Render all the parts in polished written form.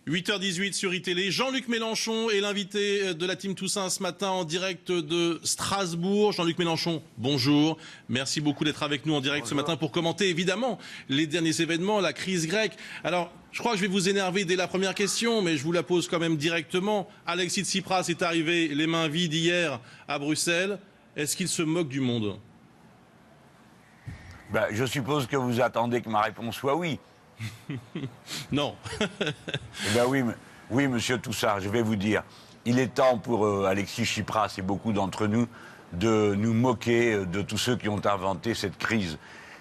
8h18 sur iTélé. Jean-Luc Mélenchon est l'invité de la Team Toussaint ce matin en direct de Strasbourg. Jean-Luc Mélenchon, bonjour. Merci beaucoup d'être avec nous en direct ce matin pour commenter évidemment les derniers événements, la crise grecque. Alors, je crois que je vais vous énerver dès la première question, mais je vous la pose quand même directement. Alexis Tsipras est arrivé les mains vides hier à Bruxelles. Est-ce qu'il se moque du monde ? Je suppose que vous attendez que ma réponse soit oui. Non. Oui, monsieur Toussard, je vais vous dire. Il est temps pour Alexis Tsipras et beaucoup d'entre nous de nous moquer de tous ceux qui ont inventé cette crise.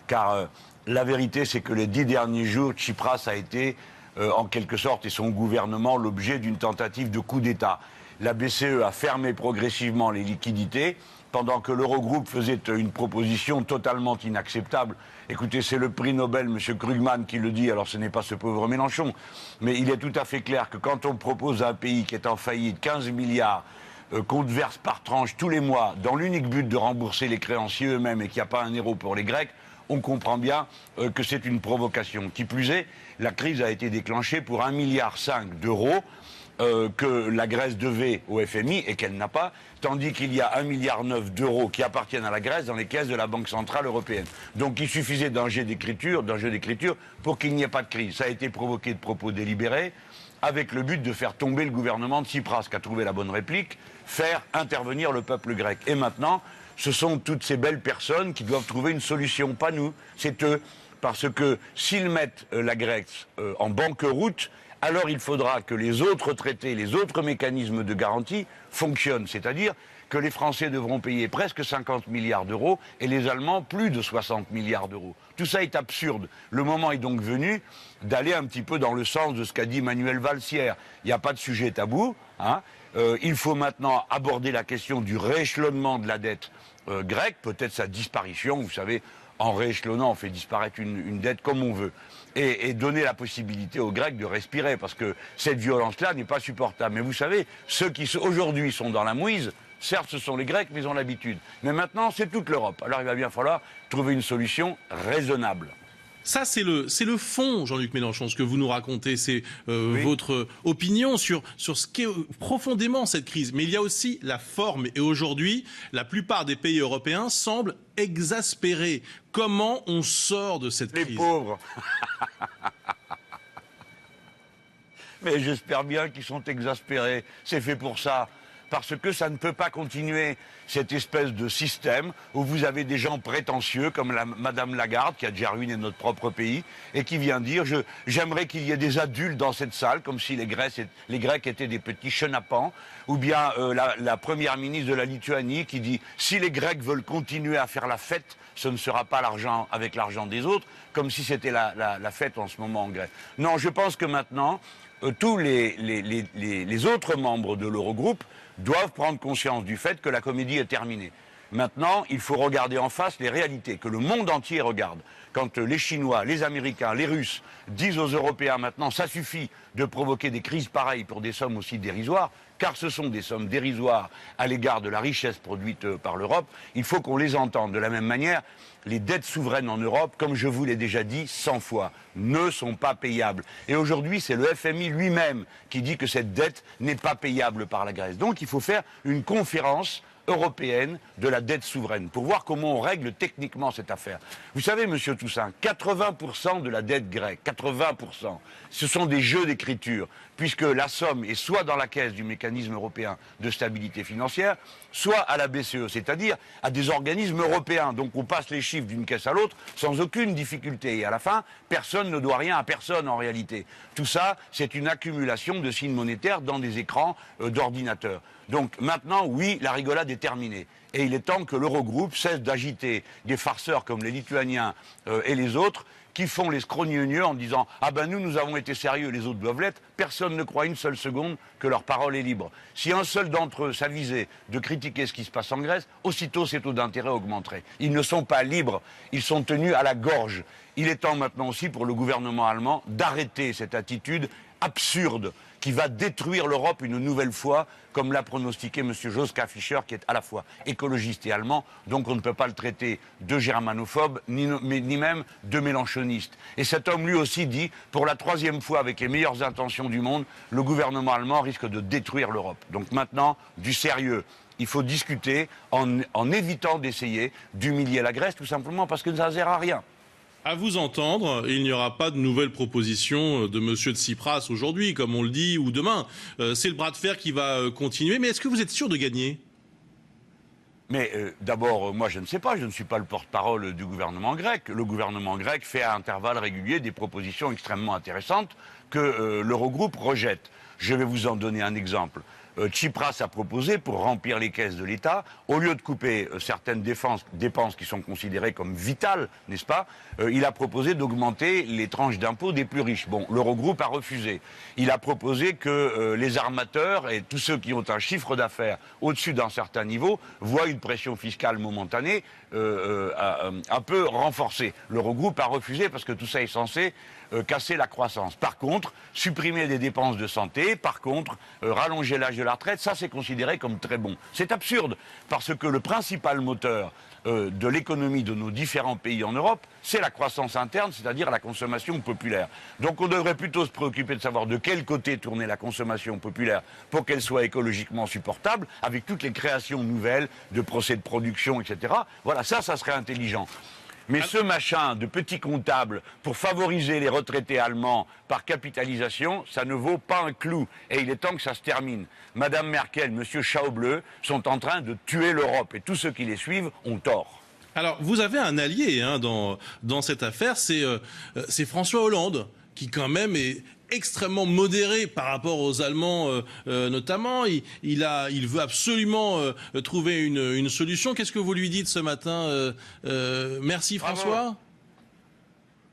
Car la vérité, c'est que les 10 derniers jours, Tsipras a été, en quelque sorte, et son gouvernement, l'objet d'une tentative de coup d'État. La BCE a fermé progressivement les liquidités, pendant que l'Eurogroupe faisait une proposition totalement inacceptable. Écoutez, c'est le prix Nobel, M. Krugman, qui le dit, alors ce n'est pas ce pauvre Mélenchon, mais il est tout à fait clair que quand on propose à un pays qui est en faillite 15 milliards qu'on verse par tranche tous les mois, dans l'unique but de rembourser les créanciers eux-mêmes et qu'il n'y a pas un euro pour les Grecs, on comprend bien que c'est une provocation. Qui plus est, la crise a été déclenchée pour 1,5 milliard d'euros, que la Grèce devait au FMI et qu'elle n'a pas, tandis qu'il y a 1,9 milliard d'euros qui appartiennent à la Grèce dans les caisses de la Banque Centrale Européenne. Donc il suffisait d'un jeu d'écriture pour qu'il n'y ait pas de crise. Ça a été provoqué de propos délibérés, avec le but de faire tomber le gouvernement de Tsipras, qui a trouvé la bonne réplique, faire intervenir le peuple grec. Et maintenant, ce sont toutes ces belles personnes qui doivent trouver une solution, pas nous, c'est eux. Parce que s'ils mettent la Grèce en banqueroute, alors il faudra que les autres traités, les autres mécanismes de garantie fonctionnent. C'est-à-dire que les Français devront payer presque 50 milliards d'euros et les Allemands plus de 60 milliards d'euros. Tout ça est absurde. Le moment est donc venu d'aller un petit peu dans le sens de ce qu'a dit Manuel Valls hier. Il n'y a pas de sujet tabou, hein. Il faut maintenant aborder la question du rééchelonnement de la dette grecque, peut-être sa disparition, vous savez. En rééchelonnant, on fait disparaître une dette comme on veut. Et donner la possibilité aux Grecs de respirer, parce que cette violence-là n'est pas supportable. Mais vous savez, ceux qui aujourd'hui sont dans la mouise, certes ce sont les Grecs, mais ils ont l'habitude. Mais maintenant, c'est toute l'Europe. Alors il va bien falloir trouver une solution raisonnable. Ça, c'est le fond, Jean-Luc Mélenchon, ce que vous nous racontez, c'est votre opinion sur ce qu'est profondément cette crise. Mais il y a aussi la forme. Et aujourd'hui, la plupart des pays européens semblent exaspérés. Comment on sort de cette crise ? Les pauvres. Mais j'espère bien qu'ils sont exaspérés. C'est fait pour ça. Parce que ça ne peut pas continuer, cette espèce de système où vous avez des gens prétentieux comme Madame Lagarde, qui a déjà ruiné notre propre pays, et qui vient dire « j'aimerais qu'il y ait des adultes dans cette salle », comme si les Grecs étaient des petits chenapans, ou bien la première ministre de la Lituanie qui dit « si les Grecs veulent continuer à faire la fête, ce ne sera pas avec l'argent des autres », comme si c'était la fête en ce moment en Grèce. Non, je pense que maintenant, tous les autres membres de l'Eurogroupe doivent prendre conscience du fait que la comédie est terminée. Maintenant, il faut regarder en face les réalités, que le monde entier regarde. Quand les Chinois, les Américains, les Russes disent aux Européens maintenant, ça suffit de provoquer des crises pareilles pour des sommes aussi dérisoires, car ce sont des sommes dérisoires à l'égard de la richesse produite par l'Europe, il faut qu'on les entende. De la même manière, les dettes souveraines en Europe, comme je vous l'ai déjà dit 100 fois, ne sont pas payables. Et aujourd'hui, c'est le FMI lui-même qui dit que cette dette n'est pas payable par la Grèce. Donc il faut faire une conférence européenne de la dette souveraine pour voir comment on règle techniquement cette affaire. Vous savez, monsieur Toussaint, 80% de la dette grecque, 80%, ce sont des jeux d'écriture, puisque la somme est soit dans la caisse du mécanisme européen de stabilité financière, soit à la BCE, c'est-à-dire à des organismes européens. Donc on passe les chiffres d'une caisse à l'autre sans aucune difficulté. Et à la fin, personne ne doit rien à personne en réalité. Tout ça, c'est une accumulation de signes monétaires dans des écrans d'ordinateur. Donc maintenant, oui, la rigolade est terminée. Et il est temps que l'Eurogroupe cesse d'agiter des farceurs comme les Lituaniens et les autres qui font les scrogneux en disant « Ah ben nous avons été sérieux, les autres doivent l'être ». Personne ne croit une seule seconde que leur parole est libre. Si un seul d'entre eux s'avisait de critiquer ce qui se passe en Grèce, aussitôt ses taux d'intérêt augmenteraient. Ils ne sont pas libres, ils sont tenus à la gorge. il est temps maintenant aussi pour le gouvernement allemand d'arrêter cette attitude absurde qui va détruire l'Europe une nouvelle fois, comme l'a pronostiqué M. Joschka Fischer, qui est à la fois écologiste et allemand, donc on ne peut pas le traiter de germanophobe, ni même de mélanchoniste. Et cet homme lui aussi dit, pour la 3e fois avec les meilleures intentions du monde, le gouvernement allemand risque de détruire l'Europe. Donc maintenant, du sérieux. Il faut discuter en évitant d'essayer d'humilier la Grèce, tout simplement parce que ça ne sert à rien. À vous entendre, il n'y aura pas de nouvelles propositions de M. Tsipras aujourd'hui, comme on le dit, ou demain. C'est le bras de fer qui va continuer. Mais est-ce que vous êtes sûr de gagner ? Mais d'abord, moi je ne sais pas, je ne suis pas le porte-parole du gouvernement grec. Le gouvernement grec fait à intervalles réguliers des propositions extrêmement intéressantes que l'Eurogroupe rejette. Je vais vous en donner un exemple. Tsipras a proposé, pour remplir les caisses de l'État, au lieu de couper certaines dépenses qui sont considérées comme vitales, n'est-ce pas, il a proposé d'augmenter les tranches d'impôts des plus riches. Bon, l'Eurogroupe a refusé. Il a proposé que les armateurs et tous ceux qui ont un chiffre d'affaires au-dessus d'un certain niveau voient une pression fiscale momentanée un peu renforcée. L'Eurogroupe a refusé parce que tout ça est censé casser la croissance. Par contre, supprimer des dépenses de santé, par contre, rallonger l'âge de la retraite, ça c'est considéré comme très bon. C'est absurde, parce que le principal moteur de l'économie de nos différents pays en Europe, c'est la croissance interne, c'est-à-dire la consommation populaire. Donc on devrait plutôt se préoccuper de savoir de quel côté tourner la consommation populaire pour qu'elle soit écologiquement supportable, avec toutes les créations nouvelles de procès de production, etc. Voilà, ça serait intelligent. Mais ce machin de petit comptable pour favoriser les retraités allemands par capitalisation, ça ne vaut pas un clou. Et il est temps que ça se termine. Madame Merkel, Monsieur Schauble sont en train de tuer l'Europe. Et tous ceux qui les suivent ont tort. Alors, vous avez un allié dans cette affaire, c'est François Hollande, qui quand même est extrêmement modéré par rapport aux Allemands notamment. Il veut absolument trouver une solution. Qu'est-ce que vous lui dites ce matin merci François. Bravo.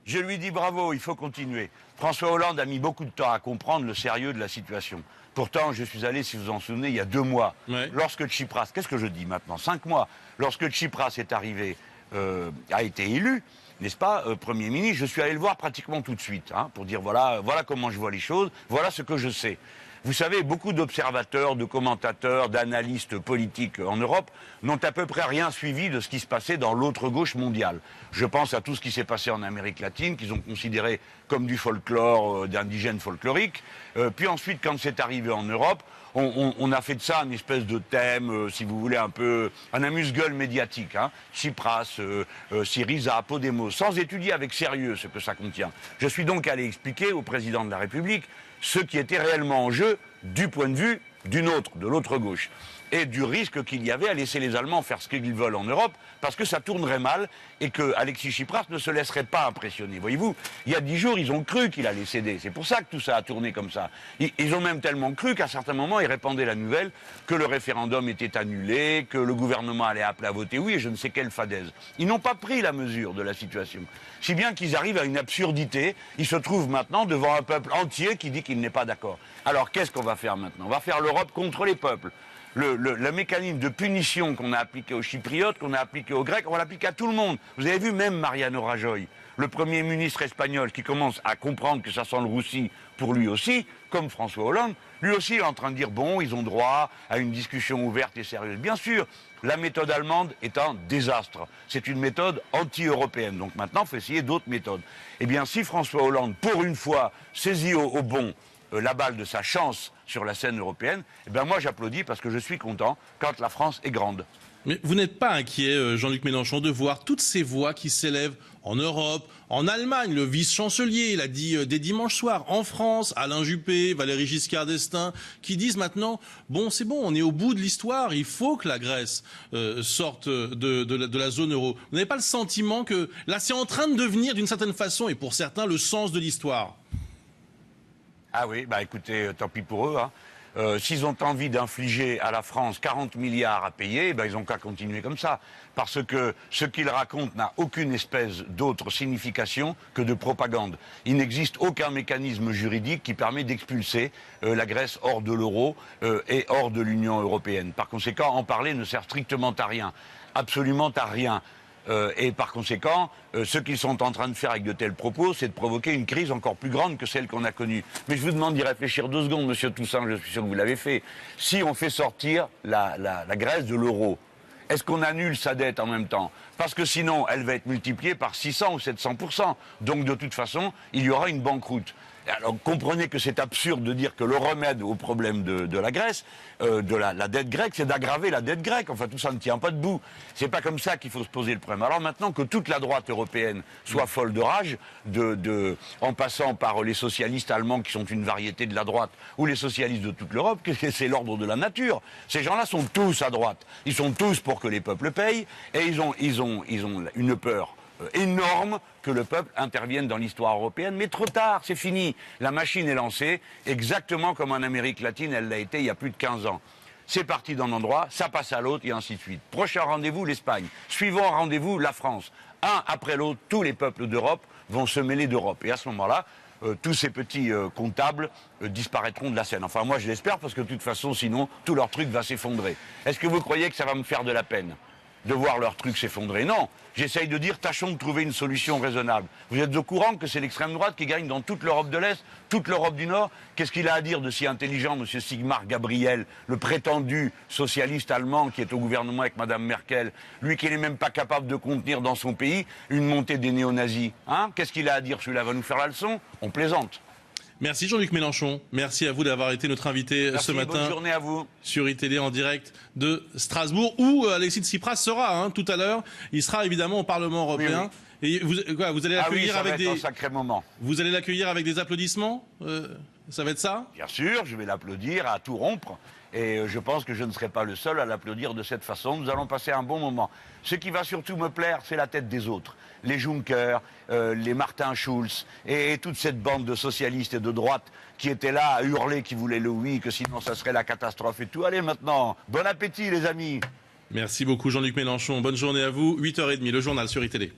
Je lui dis bravo, il faut continuer. François Hollande a mis beaucoup de temps à comprendre le sérieux de la situation. Pourtant, je suis allé, si vous en souvenez, il y a 2 mois. Ouais. Lorsque Tsipras, qu'est-ce que je dis maintenant, 5 mois, lorsque Tsipras est arrivé, a été élu, n'est-ce pas, Premier ministre, je suis allé le voir pratiquement tout de suite, pour dire voilà comment je vois les choses, voilà ce que je sais. Vous savez, beaucoup d'observateurs, de commentateurs, d'analystes politiques en Europe n'ont à peu près rien suivi de ce qui se passait dans l'autre gauche mondiale. Je pense à tout ce qui s'est passé en Amérique latine, qu'ils ont considéré comme du folklore, d'indigènes folkloriques. Puis ensuite, quand c'est arrivé en Europe, on a fait de ça une espèce de thème, si vous voulez, un peu un amuse-gueule médiatique. Tsipras, Syriza, Podemos, sans étudier avec sérieux ce que ça contient. Je suis donc allé expliquer au président de la République ce qui était réellement en jeu du point de vue d'une autre, de l'autre gauche, et du risque qu'il y avait à laisser les Allemands faire ce qu'ils veulent en Europe, parce que ça tournerait mal et que Alexis Tsipras ne se laisserait pas impressionner. Voyez-vous, il y a 10 jours, ils ont cru qu'il allait céder. C'est pour ça que tout ça a tourné comme ça. Ils ont même tellement cru qu'à certains moments, ils répandaient la nouvelle que le référendum était annulé, que le gouvernement allait appeler à voter oui, et je ne sais quelle fadaise. Ils n'ont pas pris la mesure de la situation. Si bien qu'ils arrivent à une absurdité, ils se trouvent maintenant devant un peuple entier qui dit qu'il n'est pas d'accord. Alors qu'est-ce qu'on va faire maintenant? On va faire l'Europe contre les peuples. Le mécanisme de punition qu'on a appliqué aux Chypriotes, qu'on a appliqué aux Grecs, on va l'appliquer à tout le monde. Vous avez vu même Mariano Rajoy, le Premier ministre espagnol qui commence à comprendre que ça sent le roussi pour lui aussi, comme François Hollande, lui aussi est en train de dire bon, ils ont droit à une discussion ouverte et sérieuse. Bien sûr, la méthode allemande est un désastre. C'est une méthode anti-européenne. Donc maintenant, il faut essayer d'autres méthodes. Eh bien, si François Hollande, pour une fois, saisit au bon la balle de sa chance sur la scène européenne, eh bien moi j'applaudis parce que je suis content quand la France est grande. Mais vous n'êtes pas inquiet, Jean-Luc Mélenchon, de voir toutes ces voix qui s'élèvent en Europe, en Allemagne, le vice-chancelier, il a dit dès dimanche soir, en France, Alain Juppé, Valéry Giscard d'Estaing, qui disent maintenant, bon c'est bon, on est au bout de l'histoire, il faut que la Grèce sorte de la zone euro. Vous n'avez pas le sentiment que là c'est en train de devenir d'une certaine façon, et pour certains, le sens de l'histoire? Ah oui, bah écoutez, tant pis pour eux. S'ils ont envie d'infliger à la France 40 milliards à payer, ils n'ont qu'à continuer comme ça. Parce que ce qu'ils racontent n'a aucune espèce d'autre signification que de propagande. Il n'existe aucun mécanisme juridique qui permet d'expulser la Grèce hors de l'euro et hors de l'Union européenne. Par conséquent, en parler ne sert strictement à rien. Absolument à rien. Et par conséquent, ce qu'ils sont en train de faire avec de tels propos, c'est de provoquer une crise encore plus grande que celle qu'on a connue. Mais je vous demande d'y réfléchir 2 secondes, Monsieur Toussaint, je suis sûr que vous l'avez fait. Si on fait sortir la Grèce de l'euro, est-ce qu'on annule sa dette en même temps? Parce que sinon, elle va être multipliée par 600 ou 700%. Donc de toute façon, il y aura une banqueroute. Alors comprenez que c'est absurde de dire que le remède au problème de la Grèce, de la dette grecque, c'est d'aggraver la dette grecque. Enfin tout ça ne tient pas debout. C'est pas comme ça qu'il faut se poser le problème. Alors maintenant que toute la droite européenne soit folle de rage, en passant par les socialistes allemands qui sont une variété de la droite, ou les socialistes de toute l'Europe, c'est l'ordre de la nature. Ces gens-là sont tous à droite. Ils sont tous pour que les peuples payent, et ils ont une peur énorme que le peuple intervienne dans l'histoire européenne, mais trop tard, c'est fini. La machine est lancée, exactement comme en Amérique latine, elle l'a été il y a plus de 15 ans. C'est parti d'un endroit, ça passe à l'autre, et ainsi de suite. Prochain rendez-vous, l'Espagne. Suivant rendez-vous, la France. Un après l'autre, tous les peuples d'Europe vont se mêler d'Europe. Et à ce moment-là, tous ces petits comptables disparaîtront de la scène. Enfin, moi, je l'espère, parce que de toute façon, sinon, tout leur truc va s'effondrer. Est-ce que vous croyez que ça va me faire de la peine de voir leur truc s'effondrer? Non. J'essaye de dire, tâchons de trouver une solution raisonnable. Vous êtes au courant que c'est l'extrême droite qui gagne dans toute l'Europe de l'Est, toute l'Europe du Nord? Qu'est-ce qu'il a à dire de si intelligent, M. Sigmar Gabriel, le prétendu socialiste allemand qui est au gouvernement avec Mme Merkel, lui qui n'est même pas capable de contenir dans son pays une montée des néo-nazis, hein? Qu'est-ce qu'il a à dire? Celui-là va nous faire la leçon? On plaisante. Merci Jean-Luc Mélenchon. Merci à vous d'avoir été notre invité ce matin. Bonne journée à vous. Sur iTélé en direct de Strasbourg, où Alexis Tsipras sera tout à l'heure. Il sera évidemment au Parlement européen. Oui, oui. Et vous allez l'accueillir avec un sacré moment. Vous allez l'accueillir avec des applaudissements ça va être ça? Bien sûr, je vais l'applaudir à tout rompre. Et je pense que je ne serai pas le seul à l'applaudir de cette façon. Nous allons passer un bon moment. Ce qui va surtout me plaire, c'est la tête des autres. Les Juncker, les Martin Schulz et toute cette bande de socialistes et de droite qui étaient là à hurler, qui voulaient le oui, que sinon ça serait la catastrophe et tout. Allez maintenant, bon appétit les amis. Merci beaucoup Jean-Luc Mélenchon. Bonne journée à vous. 8h30, le journal sur iTélé.